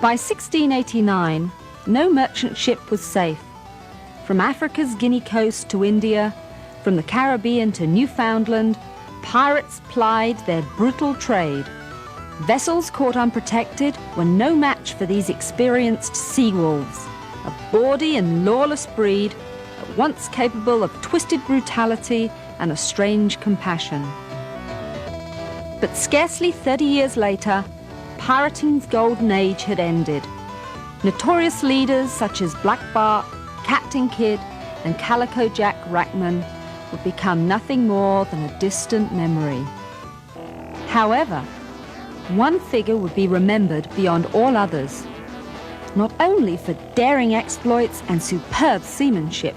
By 1689, no merchant ship was safe. From Africa's Guinea coast to India, from the Caribbean to Newfoundland, pirates plied their brutal trade. Vessels caught unprotected were no match for these experienced sea wolves, a bawdy and lawless breed, at once capable of twisted brutality and a strange compassion. But scarcely 30 years later, pirating's golden age had ended. Notorious leaders such as Black Bart, Captain Kidd and Calico Jack Rackman would become nothing more than a distant memory. However, one figure would be remembered beyond all others, not only for daring exploits and superb seamanship,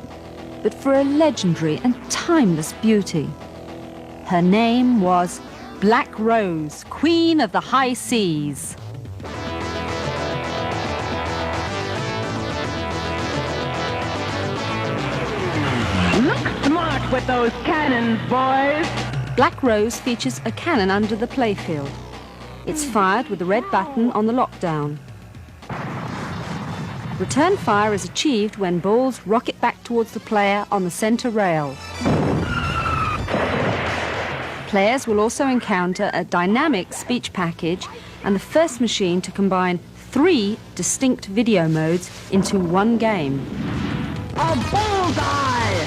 but for a legendary and timeless beauty. Her name was Black Rose, Queen of the High Seas. Look smart with those cannons, boys! Black Rose features a cannon under the playfield. It's fired with the red button on the lockdown. Return fire is achieved when balls rocket back towards the player on the center rail. Players will also encounter a dynamic speech package and the first machine to combine 3 distinct video modes into one game. A bullseye!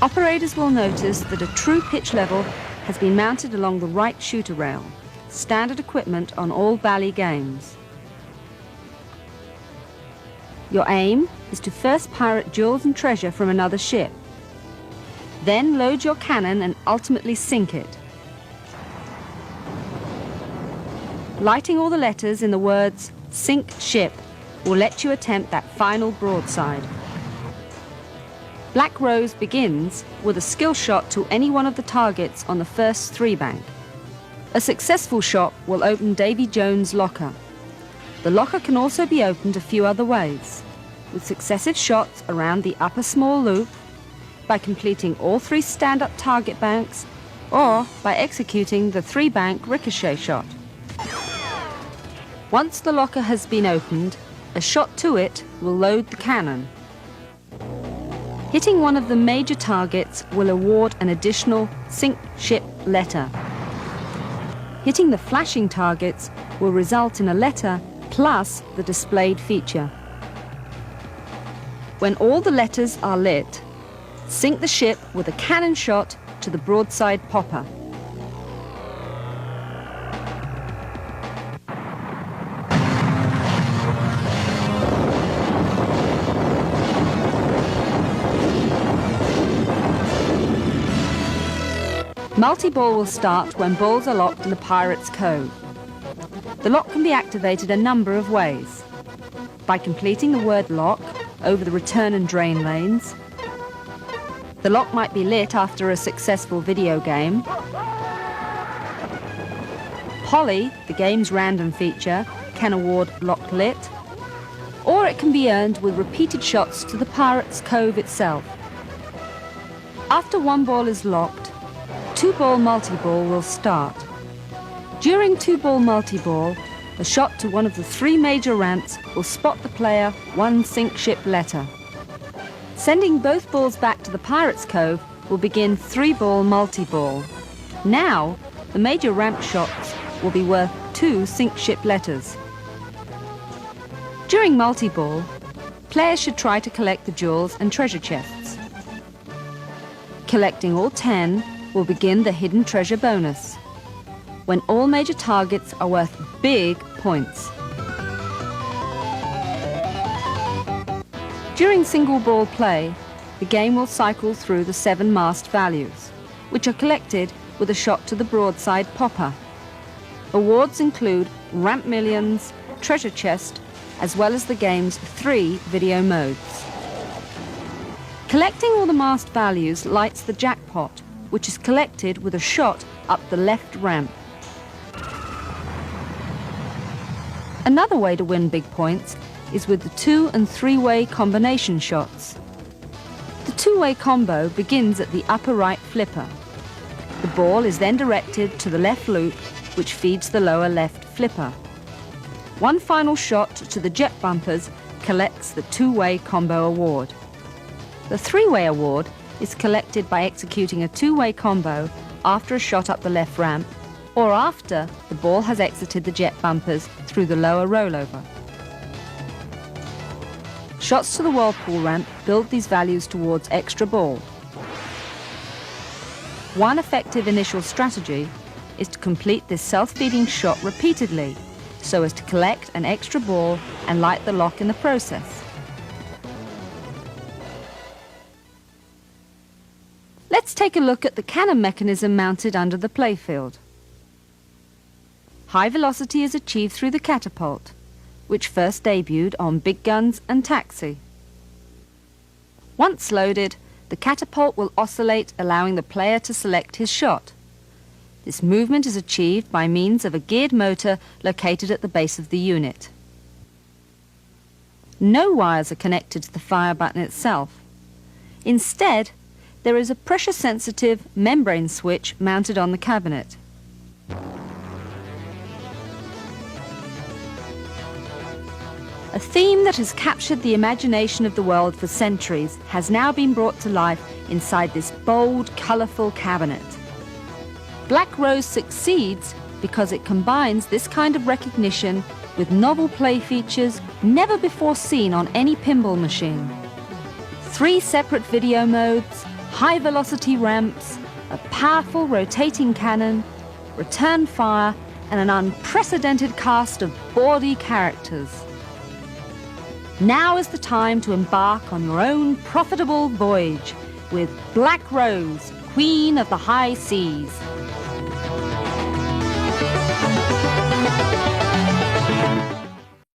Operators will notice that a true pitch level has been mounted along the right shooter rail, standard equipment on all Bally games. Your aim is to first pirate jewels and treasure from another ship. Then load your cannon and ultimately sink it. Lighting all the letters in the words "Sink Ship" will let you attempt that final broadside. Black Rose begins with a skill shot to any one of the targets on the first 3 bank. A successful shot will open Davy Jones' locker. The locker can also be opened a few other ways, with successive shots around the upper small loop, by completing all 3 stand-up target banks, or by executing the 3-bank ricochet shot. Once the locker has been opened, a shot to it will load the cannon. Hitting one of the major targets will award an additional Sink Ship letter. Hitting the flashing targets will result in a letter plus the displayed feature. When all the letters are lit, sink the ship with a cannon shot to the broadside popper. Multi-ball will start when balls are locked in the Pirate's Cove. The lock can be activated a number of ways. By completing the word lock over the return and drain lanes. The lock might be lit after a successful video game. Holly, the game's random feature, can award lock lit. Or it can be earned with repeated shots to the Pirate's Cove itself. After one ball is locked, 2-ball multi-ball will start. During 2-ball multi-ball, a shot to one of the 3 major ramps will spot the player 1 sink ship letter. Sending both balls back to the Pirate's Cove will begin 3-ball multi-ball. Now, the major ramp shots will be worth 2 sink ship letters. During multi-ball, players should try to collect the jewels and treasure chests. Collecting all 10 will begin the hidden treasure bonus, when all major targets are worth big points. During single ball play, the game will cycle through the 7 mast values, which are collected with a shot to the broadside popper. Awards include ramp millions, treasure chest, as well as the game's 3 video modes. Collecting all the mast values lights the jackpot, which is collected with a shot up the left ramp. Another way to win big points is with the 2- and 3-way combination shots. The 2-way combo begins at the upper right flipper. The ball is then directed to the left loop, which feeds the lower left flipper. One final shot to the jet bumpers collects the two-way combo award. The three-way award is collected by executing a two-way combo after a shot up the left ramp or after the ball has exited the jet bumpers through the lower rollover. Shots to the whirlpool ramp build these values towards extra ball. One effective initial strategy is to complete this self-feeding shot repeatedly so as to collect an extra ball and light the lock in the process. Let's take a look at the cannon mechanism mounted under the playfield. High velocity is achieved through the catapult, which first debuted on Big Guns and Taxi. Once loaded, the catapult will oscillate, allowing the player to select his shot. This movement is achieved by means of a geared motor located at the base of the unit. No wires are connected to the fire button itself. Instead, there is a pressure-sensitive membrane switch mounted on the cabinet. A theme that has captured the imagination of the world for centuries has now been brought to life inside this bold, colourful cabinet. Black Rose succeeds because it combines this kind of recognition with novel play features never before seen on any pinball machine. 3 separate video modes, high velocity ramps, a powerful rotating cannon, return fire, and an unprecedented cast of bawdy characters. Now is the time to embark on your own profitable voyage with Black Rose, Queen of the High Seas.